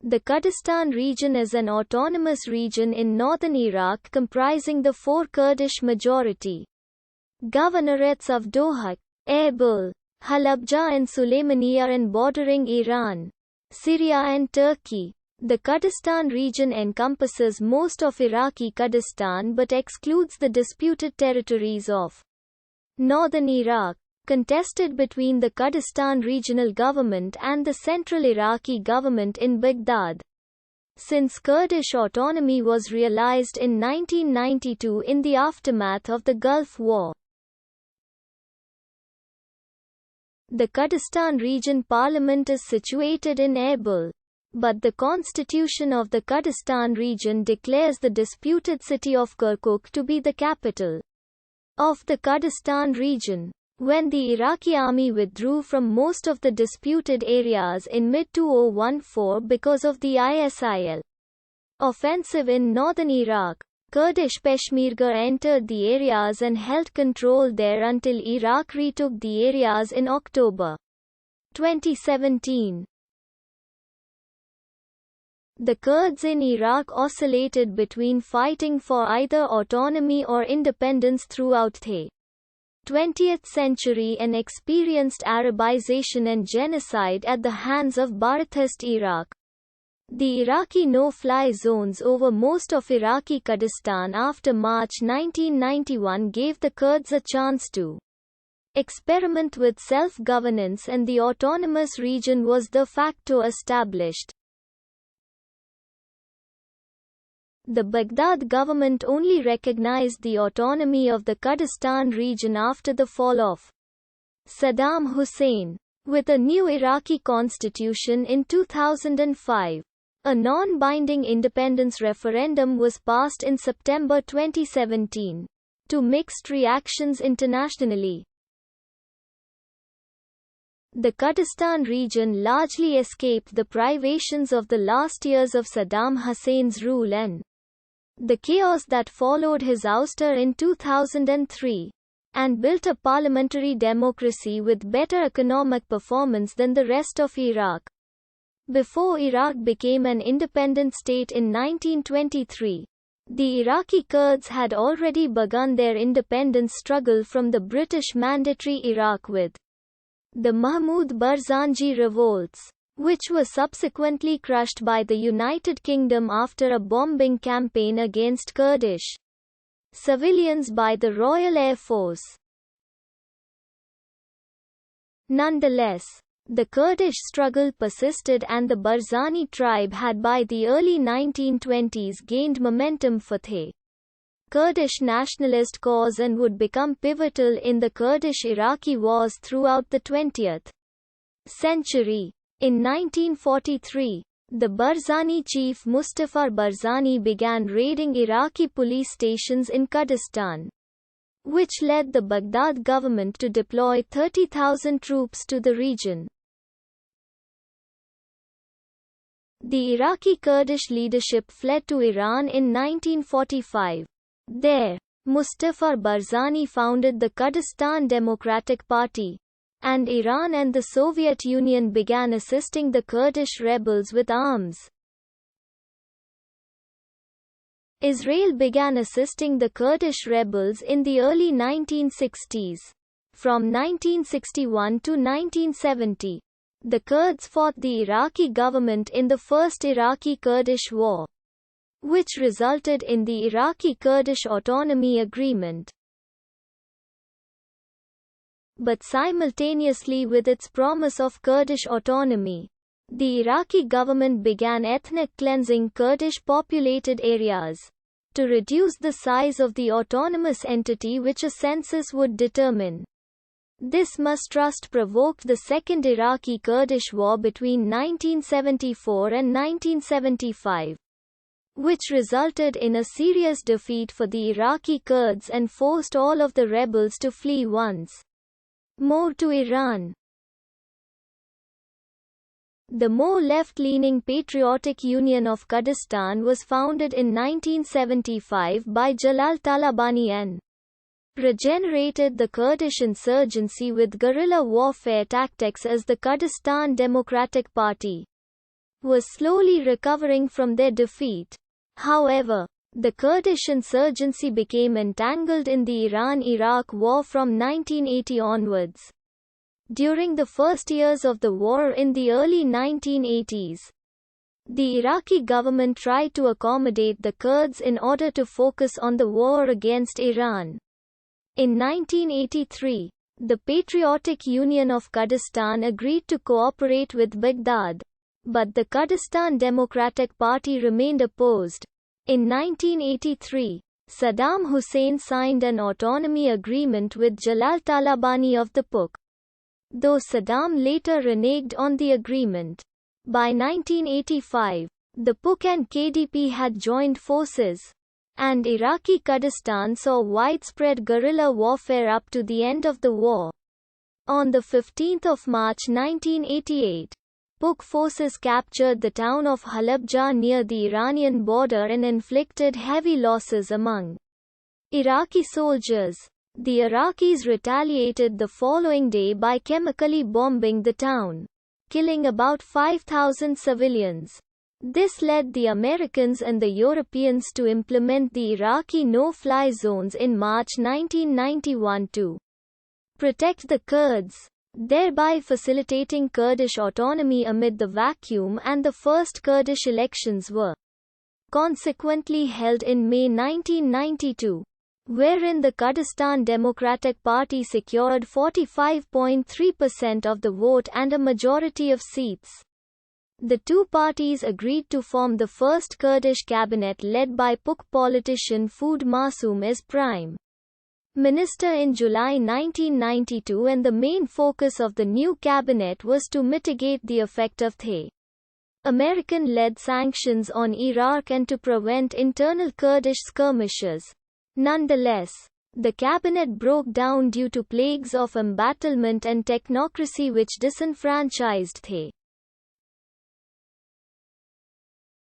The Kurdistan region is an autonomous region in northern Iraq comprising the 4 Kurdish majority governorates of Dohuk, Erbil, Halabja and Suleymaniya and bordering Iran, Syria and Turkey. The Kurdistan region encompasses most of Iraqi Kurdistan but excludes the disputed territories of northern Iraq, contested between the Kurdistan regional government and the central Iraqi government in Baghdad. Since Kurdish autonomy was realized in 1992 in the aftermath of the Gulf War. The Kurdistan region parliament is situated in Erbil, but the constitution of the Kurdistan region declares the disputed city of Kirkuk to be the capital of the Kurdistan region. When the Iraqi army withdrew from most of the disputed areas in mid-2014 because of the ISIL offensive in northern Iraq, Kurdish Peshmerga entered the areas and held control there until Iraq retook the areas in October 2017. The Kurds in Iraq oscillated between fighting for either autonomy or independence throughout the 20th century and experienced Arabization and genocide at the hands of Ba'athist Iraq. The Iraqi no-fly zones over most of Iraqi Kurdistan after March 1991 gave the Kurds a chance to experiment with self-governance, and the autonomous region was de facto established. The Baghdad government only recognized the autonomy of the Kurdistan region after the fall of Saddam Hussein. With a new Iraqi constitution in 2005, a non-binding independence referendum was passed in September 2017, to mixed reactions internationally. The Kurdistan region largely escaped the privations of the last years of Saddam Hussein's rule and the chaos that followed his ouster in 2003, and built a parliamentary democracy with better economic performance than the rest of Iraq. Before Iraq became an independent state in 1923, the Iraqi Kurds had already begun their independence struggle from the British Mandatory Iraq with the Mahmoud Barzanji revolts, which were subsequently crushed by the United Kingdom after a bombing campaign against Kurdish civilians by the Royal Air Force. Nonetheless, the Kurdish struggle persisted and the Barzani tribe had by the early 1920s gained momentum for the Kurdish nationalist cause and would become pivotal in the Kurdish-Iraqi wars throughout the 20th century. In 1943, the Barzani chief Mustafa Barzani began raiding Iraqi police stations in Kurdistan, which led the Baghdad government to deploy 30,000 troops to the region. The Iraqi Kurdish leadership fled to Iran in 1945. There, Mustafa Barzani founded the Kurdistan Democratic Party, and Iran and the Soviet Union began assisting the Kurdish rebels with arms. Israel began assisting the Kurdish rebels in the early 1960s. From 1961 to 1970, the Kurds fought the Iraqi government in the First Iraqi-Kurdish War, which resulted in the Iraqi Kurdish Autonomy Agreement. But simultaneously with its promise of Kurdish autonomy, the Iraqi government began ethnic cleansing Kurdish populated areas to reduce the size of the autonomous entity which a census would determine. This mistrust provoked the Second Iraqi-Kurdish War between 1974 and 1975, which resulted in a serious defeat for the Iraqi Kurds and forced all of the rebels to flee once more to Iran. The more left-leaning Patriotic Union of Kurdistan was founded in 1975 by Jalal Talabani and regenerated the Kurdish insurgency with guerrilla warfare tactics as the Kurdistan Democratic Party. was slowly recovering from their defeat. However, the Kurdish insurgency became entangled in the Iran-Iraq War from 1980 onwards. During the first years of the war in the early 1980s, the Iraqi government tried to accommodate the Kurds in order to focus on the war against Iran. In 1983, the Patriotic Union of Kurdistan agreed to cooperate with Baghdad, but the Kurdistan Democratic Party remained opposed. In 1983, Saddam Hussein signed an autonomy agreement with Jalal Talabani of the PUK, though Saddam later reneged on the agreement. By 1985, the PUK and KDP had joined forces, and Iraqi Kurdistan saw widespread guerrilla warfare up to the end of the war. On 15 March 1988, PUK forces captured the town of Halabja near the Iranian border and inflicted heavy losses among Iraqi soldiers. The Iraqis retaliated the following day by chemically bombing the town, killing about 5,000 civilians. This led the Americans and the Europeans to implement the Iraqi no-fly zones in March 1991 to protect the Kurds, thereby facilitating Kurdish autonomy amid the vacuum, and the first Kurdish elections were consequently held in May 1992, wherein the Kurdistan Democratic Party secured 45.3% of the vote and a majority of seats. The two parties agreed to form the first Kurdish cabinet led by PUK politician Fuad Masum as Prime Minister in July 1992, and the main focus of the new cabinet was to mitigate the effect of the American-led sanctions on Iraq and to prevent internal Kurdish skirmishes. Nonetheless, the cabinet broke down due to plagues of embattlement and technocracy which disenfranchised the